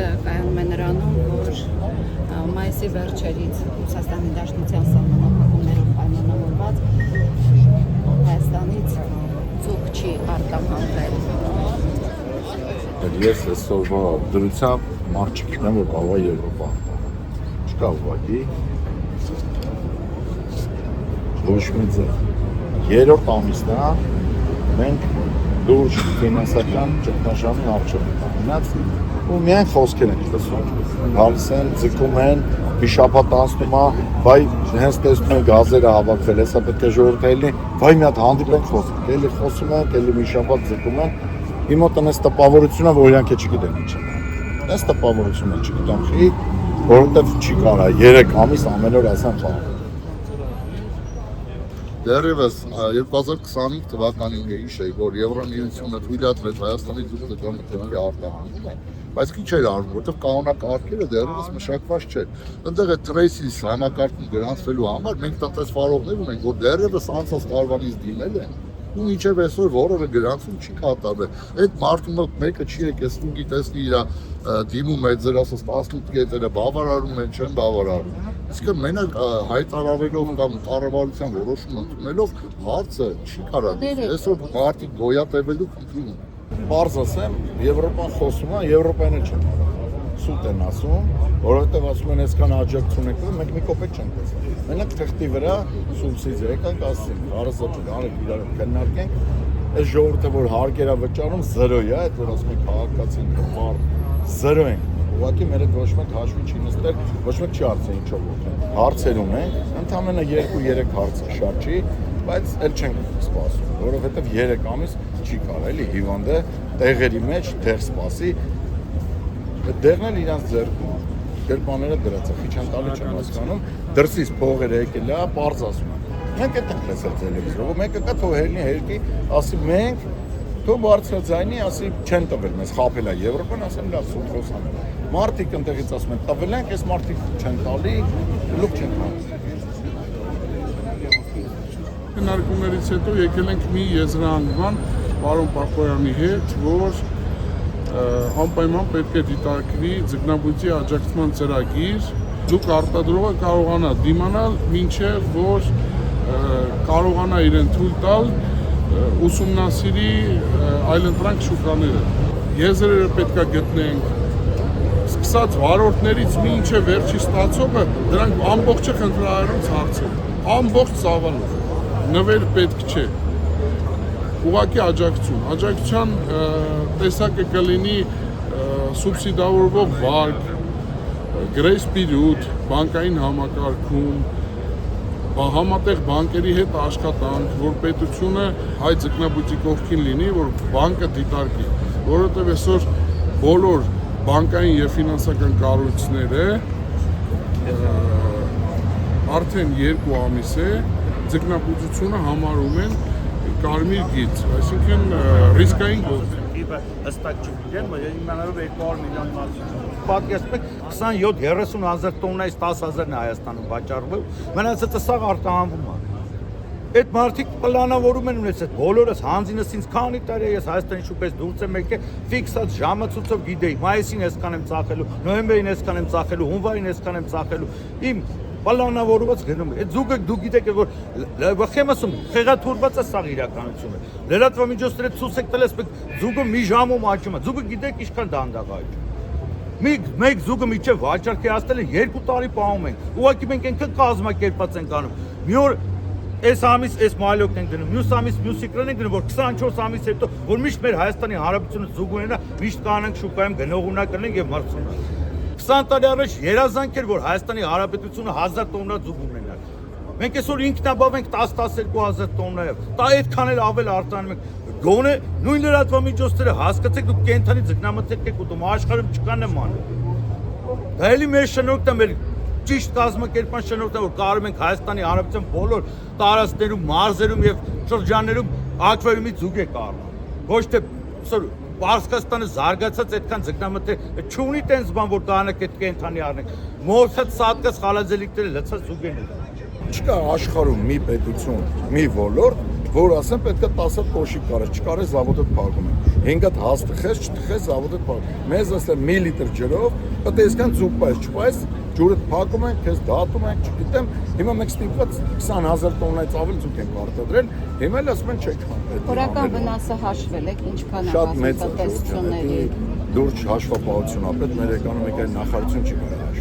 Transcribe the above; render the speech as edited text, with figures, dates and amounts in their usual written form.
կայանում է նրանում, որ մայիսի վերջերից Ռուսաստանի Դաշնության սահմանափակումներով պայմանավորված Հայաստանից ծուղ չի արտահանվել։ Ես այսօրվա դրությամբ մարդ չգիտեմ, որ կարող է Եվրոպա չկա ուղղակի ոչ մի ձև։ Երրորդ ամիսն է մենք լուրջ ֆինանսական ճգնաժամի առջև ենք ու միայն խոսքեր ենք լսում։ Գալիս են, ձգում են, մի շաբաթ անցնում է, վայ հենց տեսնում են գազերը հավաքվել, հեսա պետք է ժողովուրդը ելնի, վայ մի հատ հանդիպենք խոսենք, էլի խոսում են, էլի մի շաբաթ ձգում են։ Իմ մոտ այնպես տպավորություն է, որ իրանք չգիտեն ինչ է։ Այս տպավորությունը չգիտեմ խի, որովհետև չի կարա 3 ամիս ամեն օր ասեմ խաղ։ Դեռևս 2025 թվականին հիշեի, որ Եվրամիությունը թույլատրեց Հայաստանի ձուկը արտահանում է, բայց քիչ էր արվում, որովհետև կանոնակարգերը դեռևս մշակված չէր։ Այնտեղ է Trace-ից համակարգում գրանցվելու համար մենք տնտեսվարողներ ունենք, որ դեռևս անցած տարվանից դիմել են ու մինչև այսօր որևէ գրանցում չի կատարվել։ Այդ մարդու մեկը չի եկել ստուգի տեսնի իր դիմում է ձեր ասած 18 կետերը բավարարում են, չեն բավարարում։ Իսկ մենակ հայտարարելով կամ կառավարության որոշում ընդունելով հարցը չի կարա։ Այսօր մարդիկ գոյատևելու խնդրում են։ Պարզ ասեմ, Եվրոպան խոսում է, Եվրոպայինը չեն կարող։ Սուտ են ասում, որովհետև ասում են այսքան աջակցություն եք, մենք մի կոպեկ չենք տեսել։ Մենակ թղթի վրա սուբսիդիա եկանք ասենք, հարազատություն արեք իրար քննարկենք, այս ժողովուրդը որ հարկեր է վճարում 0 է, այդ որ ասում են քաղաքացին կմար 0 ենք։ Ուղղակի մեր հետ ոչ մեկ հաշվի չի նստել, ոչ մեկ չի հարցել ինչով օգնել։ Հարցեր ունենք, ընդամենը 2-3 հարց է, շատ չի, բայց էլ չենք սպասում, որովհետև 3 ամիս չի կարա, էլի հիվանդը տեղերի մեջ դեռ սպասի, այդ դեղն էլ իրանց ձեռքում գերմաները դրած է, քիչ են տալի չեմ հասկանում, դրսից փողերը եկել է, պարզ ասում են։ Մենք էդ ենք լսել տելևիզորով, մեկը կա թող հելնի հերկի, ասի մենք թող բարձրաձայնի, ասի չեն տվել մեզ, խաբել է Եվրոպան, ասեմ լավ սուտ խոսանք։ Մարդիկ ընտեղից ասում են տվել ենք, այս մարդիկ չեն տալի, լուք չեն տալի։ Քննարկումներից հետո եկել ենք մի եզրահանգման պարոն Պապոյանի հետ, որ անպայման պետք է դիտարկվի ձկնաբույծի աջակցման ծրագիր, դուք արտադրողը կարողանա դիմանալ մինչև որ կարողանա իրեն թույլ տալ ուսումնասիրի այլընտրանք շուկաները։ Եզրերը պետք է գտնենք, սկսած վարորդներից մինչև վերջի ստացողը, դրանք ամբողջը խնդրահարույց հարցեր, ամբողջ ծավալով, նվեր պետք չէ, ուղղակի աջակցության տեսակը կլինի սուբսիդավորվող վարկ, գրեյս պիրիոդ, բանկային համակարգում, համատեղ բանկերի հետ աշխատանք, որ պետությունը հայ ձկնաբույծի կողքին լինի, որ բանկը դիտարկի, որովհետև այսօր բոլոր բանկային եւ ֆինանսական կառույցները արդեն 2 ամիս է ձկնաբուծությունը համարում են կարմիր գիծ, այսինքն ռիսկային գործ։ Հստակ չգիտեն, բայց իմանալով 200 միլիոն մասում։ Պատկերացնում եք 27-30 հազար տոննայից 10 հազարն է Հայաստանում վաճառվել, մնացածը սաղ արտահանվում է։ Այդ մարդիկ պլանավորում են ունեցել, բոլորս հանձինս ինձ քանի տարի է ես Հայաստանի շուկայից դուրս եմ եկել, ֆիքսած ժամացույցով գիտեի, մայիսին այսքան եմ ծախելու, նոյեմբերին այսքան եմ ծախելու, հունվարին այսքան եմ ծախելու։ Իմ պլանավորված գնում է։ Այդ զուգը դու գիտեք որ վախեմ ասում, խեղաթուրված է սա իրականությունը։ Լրատվամիջոցները ցույց եք տալիս, զուգը մի ժամում աճում է։ Զուգը գիտեք ինչքան դանդաղ աճում։ Մեկ զուգը միջև վաճառքի հասնել է 2 տարի պահում ենք։ Ուղղակի մենք այնքան կազմակերպած ենք անում։ Մի օր այս ամիս այս մալյոկն ենք դնում, մյուս ամիս մյուս իկրան ենք դնում, որ 24 ամիս հետո որ միշտ մեր Հայաստանի Հանրապետությունը զուգ ունենա, միշտ կանենք շուկայում գնողունակ կլինենք եւ մրցունակ։ 20 տարի առաջ երազանք էր, որ Հայաստանի Հանրապետությունը 1000 տոննա ձուկ ունենա։ Մենք այսօր ինքնաբավ ենք 10-12 հազար տոննայով։ Դա այդքան էլ ավել արտանում ենք։ Գոնե նույն լրատվամիջոցները հասկացեք դուք կենթանի ձկնամթերք եք ուտում, աշխարհում չկան նման։ Դա էլի մեր շնորհքն է, մեր ճիշտ կազմակերպման շնորհքն է, որ կարում ենք Հայաստանի Հանրապետության բոլոր տարածքներում, մարզերում եւ շրջաններում ակվարիումից ձուկ է կառնում։ Ոչ թե Պարսկաստանը զարգացած այդքան ձկնամթեր չունի տենց բան, որ կանեք այդ կենթանի առնենք։ Մորթած սատկած խալաձելիկները լցած զուգ են։ Չկա աշխարհում մի պետություն, մի ոլորտ, որ ասեն պետք է 10 հատ կոշիկ կարես, չկարես զավոդը փակում են։ 5 հատ հաց թխես, չթխես զավոդը փակում։ Մեզ ասել 1 լիտր ջրով, պետք է այսքան ձուկպես չպես, ջուրը փակում են, քեզ դատում են, չգիտեմ, հիմա մենք ստիպված 20000 տոննայից ավելի ձուկ ենք արտադրել, հիմա էլ ասում են չեք խմել։ Օրական վնասը հաշվել եք, ինչքան է շատ մեծ է տնտեսությունների։ լուրջ հաշվապահություն ապրել մեր էկոնոմիկայի նախարարություն չի կարող